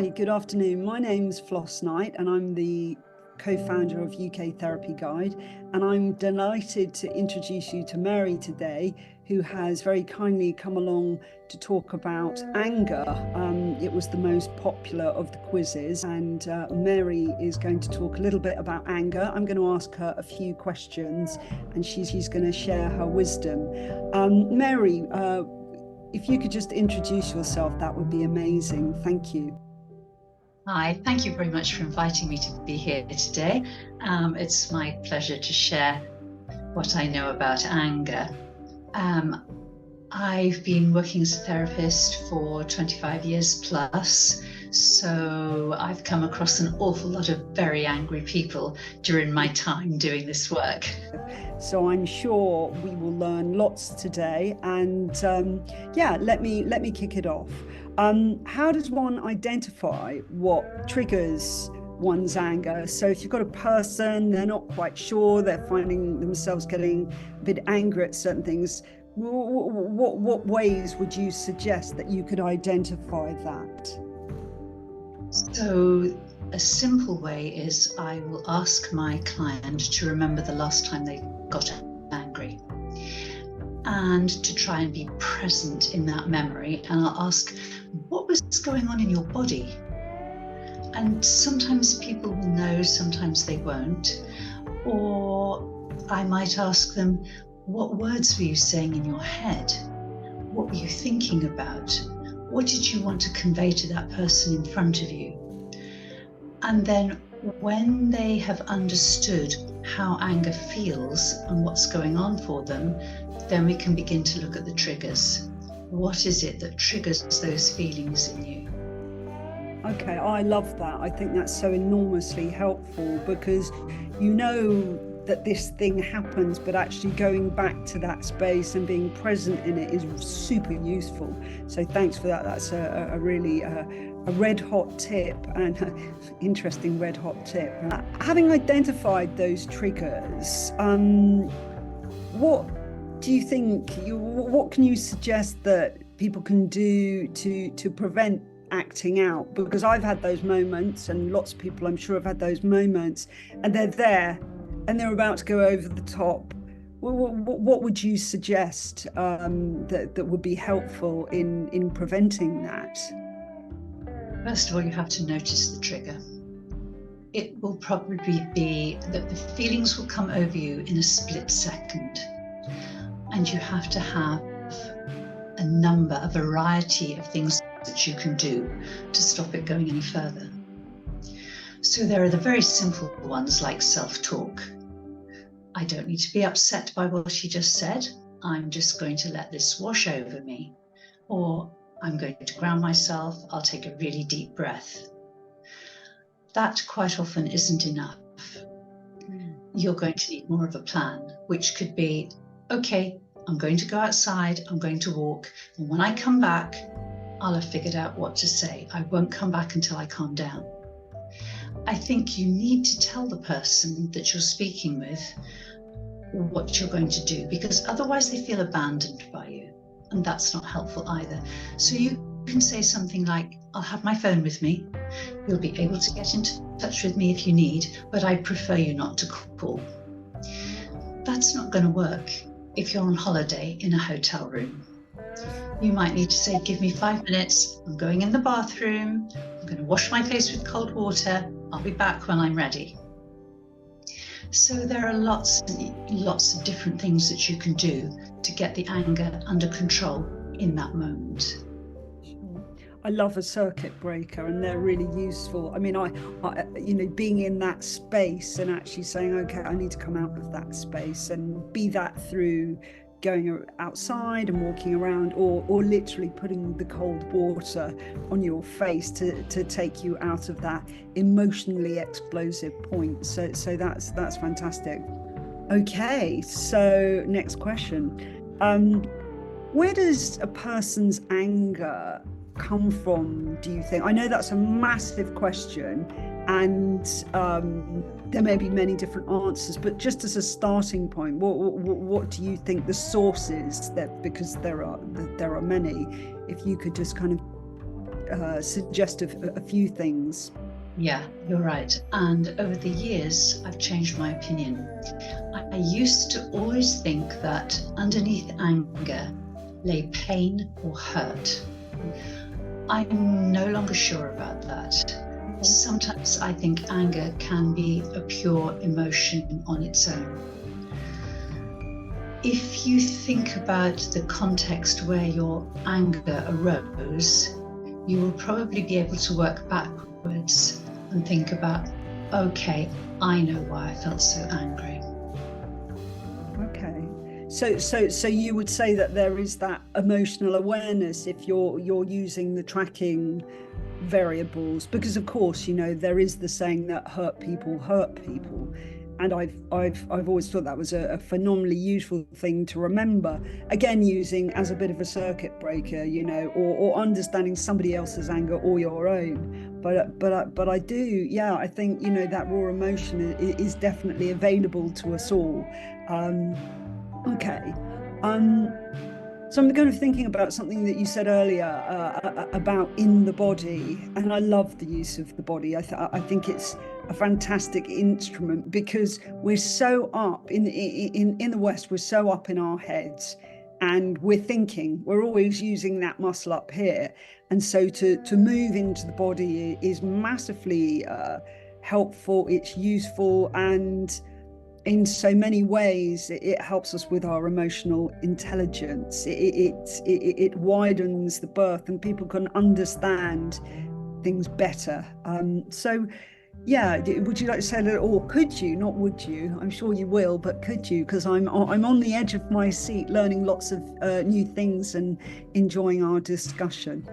Hi, good afternoon. My name's Floss Knight and I'm the co-founder of UK Therapy Guide, and I'm delighted to introduce you to Mary today, who has very kindly come along to talk about anger. It was the most popular of the quizzes, and Mary is going to talk a little bit about anger. I'm going to ask her a few questions and she's going to share her wisdom. Mary, if you could just introduce yourself, that would be amazing. Thank you. Hi, thank you very much for inviting me to be here today. It's my pleasure to share what I know about anger. I've been working as a therapist for 25 years plus, so I've come across an awful lot of very angry people during my time doing this work. So I'm sure we will learn lots today, and yeah, let me kick it off. How does one identify what triggers one's anger? So if you've got a person, they're not quite sure, they're finding themselves getting a bit angry at certain things, what ways would you suggest that you could identify that? So a simple way is I will ask my client to remember the last time they got angry and to try and be present in that memory. And I'll ask, what was going on in your body? And sometimes people will know, sometimes they won't. Or I might ask them, what words were you saying in your head? What were you thinking about? What did you want to convey to that person in front of you? And then when they have understood how anger feels and what's going on for them, then we can begin to look at the triggers. What is it that triggers those feelings in you? Okay, I love that. I think that's so enormously helpful, because you know that this thing happens, but actually going back to that space and being present in it is super useful. So thanks for that. That's a really a red hot tip, and an interesting red hot tip. Having identified those triggers, what do you think, what can you suggest that people can do to prevent acting out? Because I've had those moments, and lots of people I'm sure have had those moments, and they're there and they're about to go over the top. What would you suggest that would be helpful in preventing that? First of all, you have to notice the trigger. It will probably be that the feelings will come over you in a split second, and you have to have a variety of things that you can do to stop it going any further. So there are the very simple ones like self-talk. I don't need to be upset by what she just said. I'm just going to let this wash over me. Or I'm going to ground myself. I'll take a really deep breath. That quite often isn't enough. You're going to need more of a plan, which could be, okay, I'm going to go outside, I'm going to walk, and when I come back, I'll have figured out what to say. I won't come back until I calm down. I think you need to tell the person that you're speaking with what you're going to do, because otherwise they feel abandoned by you, and that's not helpful either. So you can say something like, I'll have my phone with me. You'll be able to get into touch with me if you need, but I'd prefer you not to call. That's not going to work if you're on holiday in a hotel room. You might need to say, give me 5 minutes, I'm going in the bathroom, I'm going to wash my face with cold water, I'll be back when I'm ready. So there are lots of different things that you can do to get the anger under control in that moment. I love a circuit breaker, and they're really useful. I mean, I being in that space and actually saying, okay, I need to come out of that space, and be that through going outside and walking around, or literally putting the cold water on your face to take you out of that emotionally explosive point. So that's fantastic. Okay, so next question. Where does a person's anger come from, do you think? I know that's a massive question, and there may be many different answers, but just as a starting point, what do you think the source is? That, because there are many, if you could just kind of suggest a few things. Yeah, you're right. And over the years, I've changed my opinion. I used to always think that underneath anger lay pain or hurt. I'm no longer sure about that. Sometimes I think anger can be a pure emotion on its own. If you think about the context where your anger arose, you will probably be able to work backwards and think about, okay, I know why I felt so angry. Okay. So you would say that there is that emotional awareness if you're using the tracking variables, because of course, you know, there is the saying that hurt people, and I've always thought that was a phenomenally useful thing to remember, again, using as a bit of a circuit breaker, you know, or understanding somebody else's anger or your own. But I do, yeah, I think, you know, that raw emotion is definitely available to us all. Okay. So I'm kind of thinking about something that you said earlier about in the body, and I love the use of the body. I think it's a fantastic instrument, because we're so up in the West, we're so up in our heads, and we're always using that muscle up here, and so to move into the body is massively helpful. It's useful, and in so many ways it helps us with our emotional intelligence. It widens the berth, and people can understand things better. So yeah, would you like to say a little, or could you, not would you, I'm sure you will, but could you, because I'm on the edge of my seat learning lots of new things and enjoying our discussion.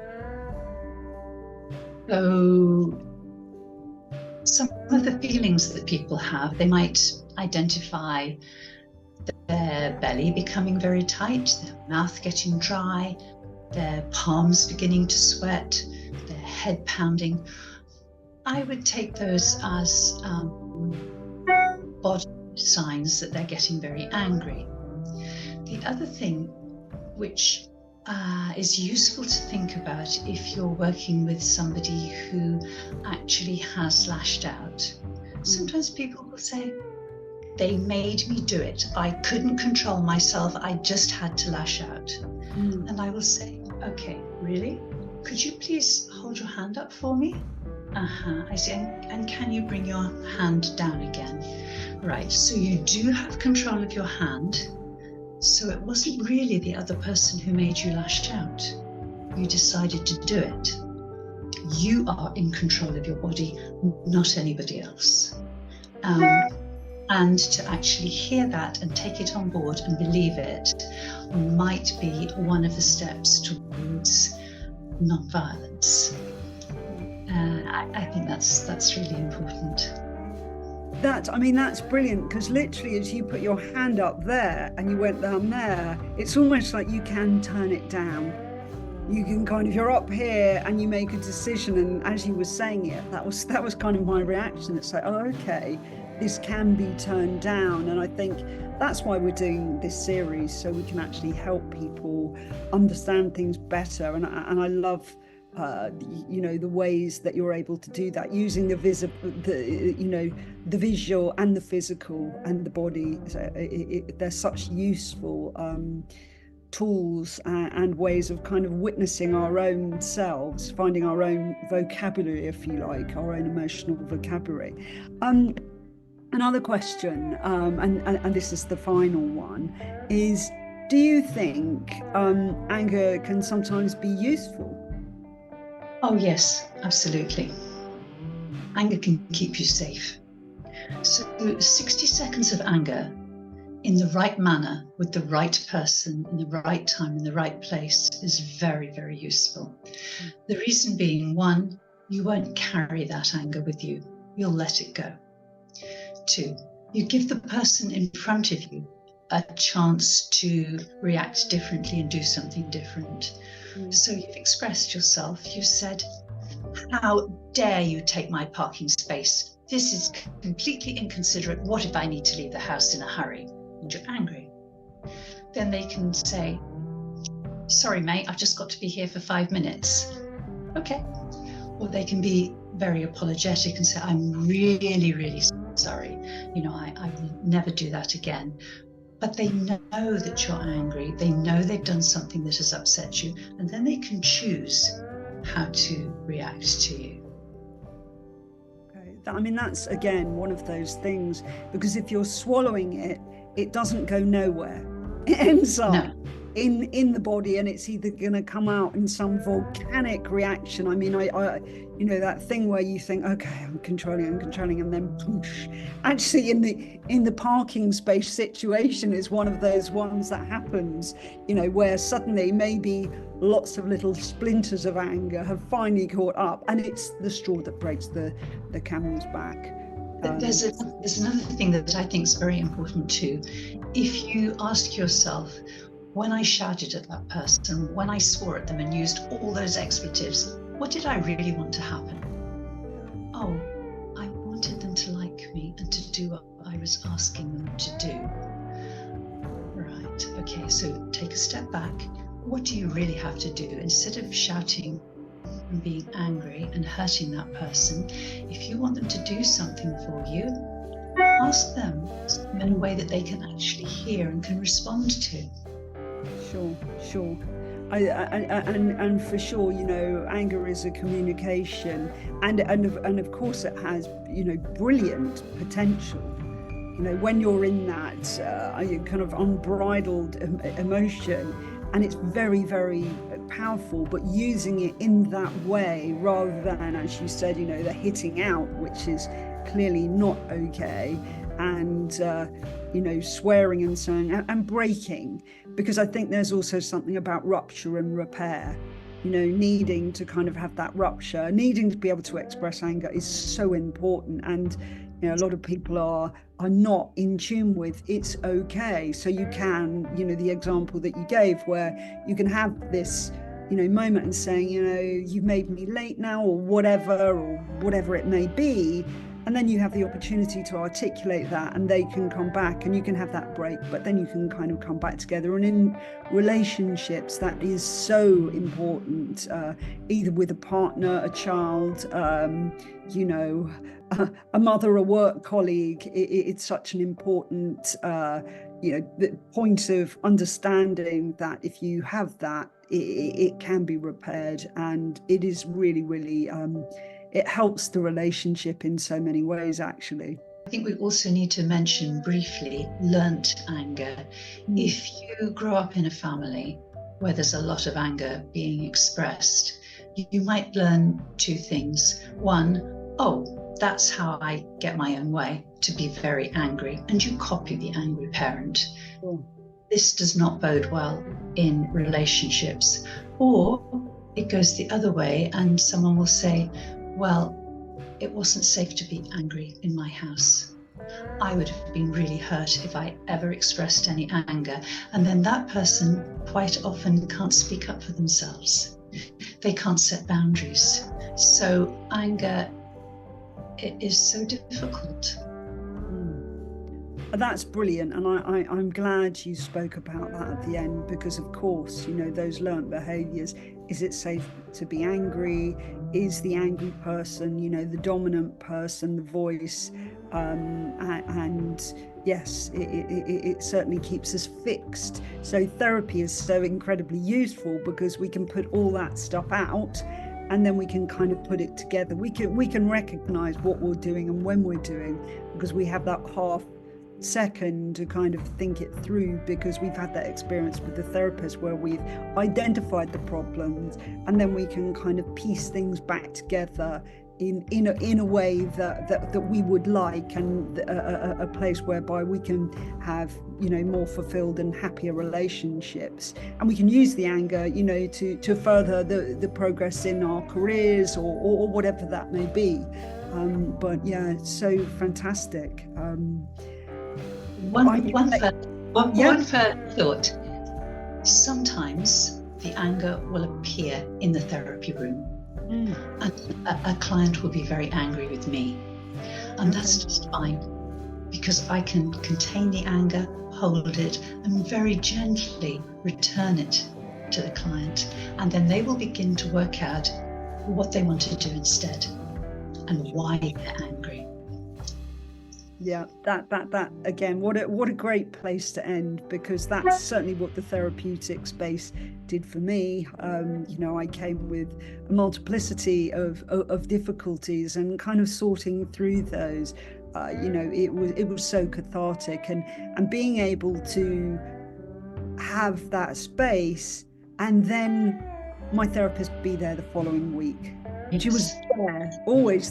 So some of the feelings that people have, they might identify their belly becoming very tight, their mouth getting dry, their palms beginning to sweat, their head pounding. I would take those as body signs that they're getting angry. The other thing which is useful to think about if you're working with somebody who actually has lashed out. Sometimes people will say, they made me do it. I couldn't control myself. I just had to lash out. And I will say, okay, really? Could you please hold your hand up for me? I say, and can you bring your hand down again? Right, so you do have control of your hand. So it wasn't really the other person who made you lash out. You decided to do it. You are in control of your body, not anybody else. And to actually hear that and take it on board and believe it might be one of the steps towards non-violence. I think that's really important. That's brilliant, because literally as you put your hand up there and you went down there, it's almost like you can turn it down. You can kind of, you're up here and you make a decision, and as you were saying it, that was kind of my reaction. It's like, oh, okay, this can be turned down. And I think that's why we're doing this series, so we can actually help people understand things better. And I love you know, the ways that you're able to do that using the visual and the physical and the body. They're such useful tools and ways of kind of witnessing our own selves, finding our own vocabulary, if you like, our own emotional vocabulary. Another question, and this is the final one, is, do you think anger can sometimes be useful? Oh yes, absolutely. Anger can keep you safe. So 60 seconds of anger in the right manner, with the right person, in the right time, in the right place, is very, very useful. The reason being, one, you won't carry that anger with you. You'll let it go. Two, you give the person in front of you a chance to react differently and do something different. So you've expressed yourself. You've said, how dare you take my parking space? This is completely inconsiderate. What if I need to leave the house in a hurry? And you're angry. Then they can say, sorry, mate, I've just got to be here for 5 minutes. Okay. Or they can be very apologetic and say, I'm really, really sorry. I will never do that again. But they know that you're angry. They know they've done something that has upset you. And then they can choose how to react to you. Okay. I mean, that's, again, one of those things, because if you're swallowing it, it doesn't go nowhere. It ends up in the body, and it's either going to come out in some volcanic reaction. I mean, I that thing where you think, okay, I'm controlling, and then poosh. Actually, in the parking space situation is one of those ones that happens, where suddenly maybe lots of little splinters of anger have finally caught up, and it's the straw that breaks the camel's back. There's another thing that I think is very important too. If you ask yourself, when I shouted at that person, when I swore at them and used all those expletives, what did I really want to happen? Oh, I wanted them to like me and to do what I was asking them to do. Right, okay, so take a step back. What do you really have to do? Instead of shouting and being angry and hurting that person, if you want them to do something for you, ask them in a way that they can actually hear and can respond to. Sure. And for sure, anger is a communication, and of course it has, brilliant potential. When you're in that kind of unbridled emotion, and it's very, very powerful, but using it in that way rather than, as you said, the hitting out, which is clearly not okay, and swearing and saying and breaking, because I think there's also something about rupture and repair. Needing to kind of have that rupture, needing to be able to express anger is so important, and a lot of people are not in tune with it's okay. So you can, the example that you gave where you can have this moment and saying, you've made me late now, or whatever it may be. And then you have the opportunity to articulate that, and they can come back, and you can have that break, but then you can kind of come back together. And in relationships, that is so important, either with a partner, a child, a mother, a work colleague. It's such an important, the point of understanding that if you have that, it can be repaired, and it is really, really, it helps the relationship in so many ways, actually. I think we also need to mention briefly learnt anger. If you grow up in a family where there's a lot of anger being expressed, you might learn two things. One, oh, that's how I get my own way, to be very angry, and you copy the angry parent. This does not bode well in relationships. Or it goes the other way, and someone will say, well, it wasn't safe to be angry in my house. I would have been really hurt if I ever expressed any anger. And then that person quite often can't speak up for themselves. They can't set boundaries. So anger, it is so difficult. That's brilliant, and I'm glad you spoke about that at the end, because of course, those learnt behaviours. Is it safe to be angry? Is the angry person, the dominant person, the voice? And yes, it certainly keeps us fixed. So therapy is so incredibly useful, because we can put all that stuff out, and then we can kind of put it together. We can recognise what we're doing and when we're doing, because we have that half second to kind of think it through, because we've had that experience with the therapist where we've identified the problems, and then we can kind of piece things back together in a way that we would like, and a place whereby we can have more fulfilled and happier relationships, and we can use the anger to further the progress in our careers or whatever that may be. But yeah, it's so fantastic. One further thought. Sometimes the anger will appear in the therapy room, and a client will be very angry with me, and that's just fine, because I can contain the anger, hold it, and very gently return it to the client, and then they will begin to work out what they want to do instead and why they're angry. Yeah, that again, what a great place to end, because that's certainly what the therapeutic space did for me. I came with a multiplicity of difficulties, and kind of sorting through those. It was so cathartic, and being able to have that space, and then my therapist be there the following week. She was there, always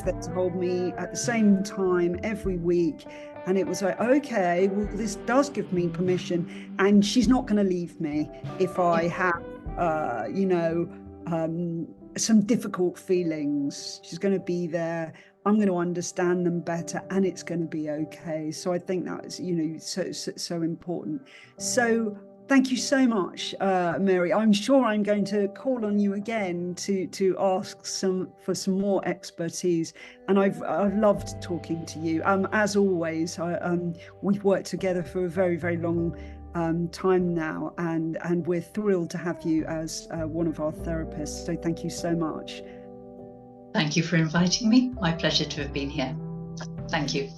there to hold me at the same time every week. And it was like, okay, well, this does give me permission, and she's not going to leave me if I have, some difficult feelings. She's going to be there. I'm going to understand them better, and it's going to be okay. So I think that's, so important. So thank you so much, Mary. I'm sure I'm going to call on you again to ask for some more expertise. And I've loved talking to you. As always, we've worked together for a very, very long time now, and we're thrilled to have you as one of our therapists. So thank you so much. Thank you for inviting me. My pleasure to have been here. Thank you.